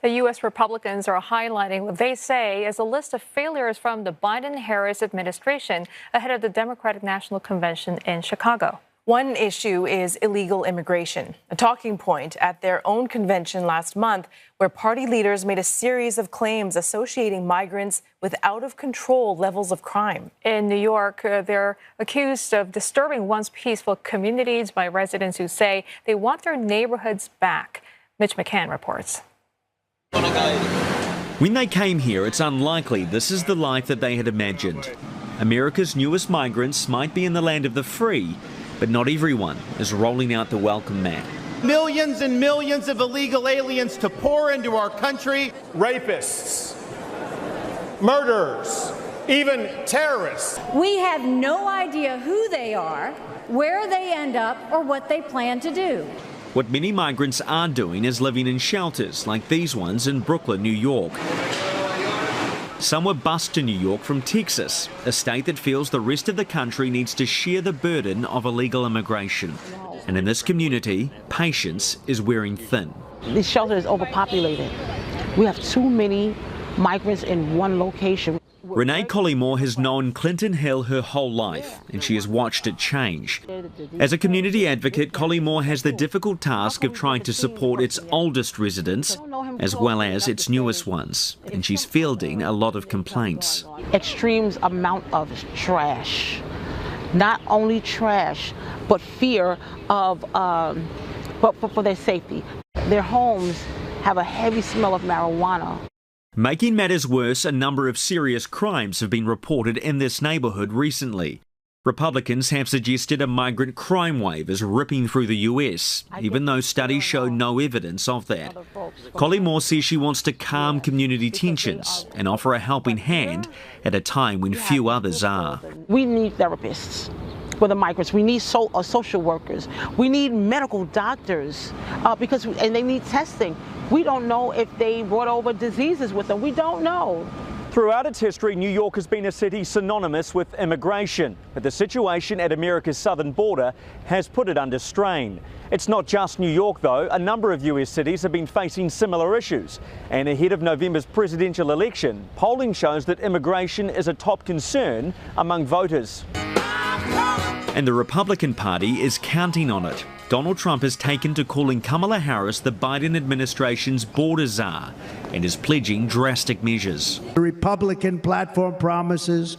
The U.S. Republicans are highlighting what they say is a list of failures from the Biden-Harris administration ahead of the Democratic National Convention in Chicago. One issue is illegal immigration, a talking point at their own convention last month, where party leaders made a series of claims associating migrants with out-of-control levels of crime. In New York, they're accused of disturbing once peaceful communities by residents who say they want their neighborhoods back. Mitch McCann reports. When they came here, it's unlikely this is the life that they had imagined. America's newest migrants might be in the land of the free, but not everyone is rolling out the welcome mat. Millions and millions of illegal aliens to pour into our country. Rapists, murderers, even terrorists. We have no idea who they are, where they end up, or what they plan to do. What many migrants are doing is living in shelters like these ones in Brooklyn, New York. Some were bused to New York from Texas, a state that feels the rest of the country needs to share the burden of illegal immigration. And in this community, patience is wearing thin. This shelter is overpopulated. We have too many migrants in one location. Renee Collymore has known Clinton Hill her whole life, and she has watched it change. As a community advocate, Collymore has the difficult task of trying to support its oldest residents, as well as its newest ones, and she's fielding a lot of complaints. Extreme amount of trash. Not only trash, but fear of, for their safety. Their homes have a heavy smell of marijuana. Making matters worse, a number of serious crimes have been reported in this neighbourhood recently. Republicans have suggested a migrant crime wave is ripping through the US, even though studies show no evidence of that. Collymore says she wants to calm community tensions and offer a helping hand at a time when few others are. We need therapists for the migrants. We need social workers. We need medical doctors and they need testing. We don't know if they brought over diseases with them. We don't know. Throughout its history, New York has been a city synonymous with immigration, but the situation at America's southern border has put it under strain. It's not just New York, though. A number of US cities have been facing similar issues. And ahead of November's presidential election, polling shows that immigration is a top concern among voters. And the Republican Party is counting on it. Donald Trump has taken to calling Kamala Harris the Biden administration's border czar and is pledging drastic measures. The Republican platform promises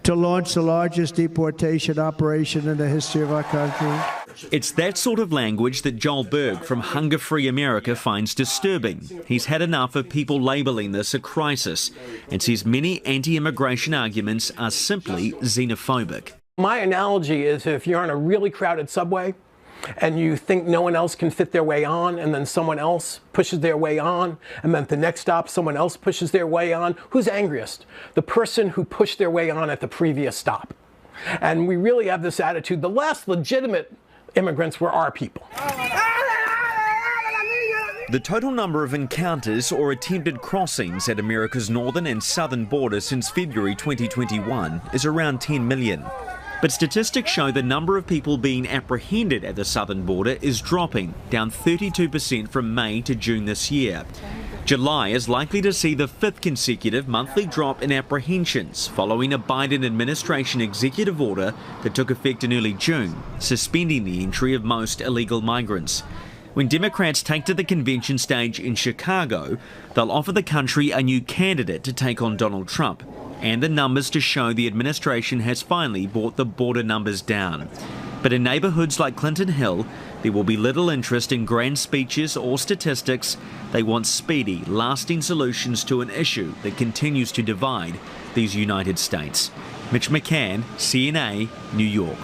to launch the largest deportation operation in the history of our country. It's that sort of language that Joel Berg from Hunger Free America finds disturbing. He's had enough of people labelling this a crisis and says many anti-immigration arguments are simply xenophobic. My analogy is if you're on a really crowded subway and you think no one else can fit their way on, and then someone else pushes their way on, and then at the next stop someone else pushes their way on, who's angriest? The person who pushed their way on at the previous stop. And we really have this attitude. The last legitimate immigrants were our people. The total number of encounters or attempted crossings at America's northern and southern border since February 2021 is around 10 million. But statistics show the number of people being apprehended at the southern border is dropping, down 32% from May to June this year. July is likely to see the fifth consecutive monthly drop in apprehensions following a Biden administration executive order that took effect in early June, suspending the entry of most illegal migrants. When Democrats take to the convention stage in Chicago, they'll offer the country a new candidate to take on Donald Trump, and the numbers to show the administration has finally brought the border numbers down. But in neighbourhoods like Clinton Hill, there will be little interest in grand speeches or statistics. They want speedy, lasting solutions to an issue that continues to divide these United States. Mitch McCann, CNA, New York.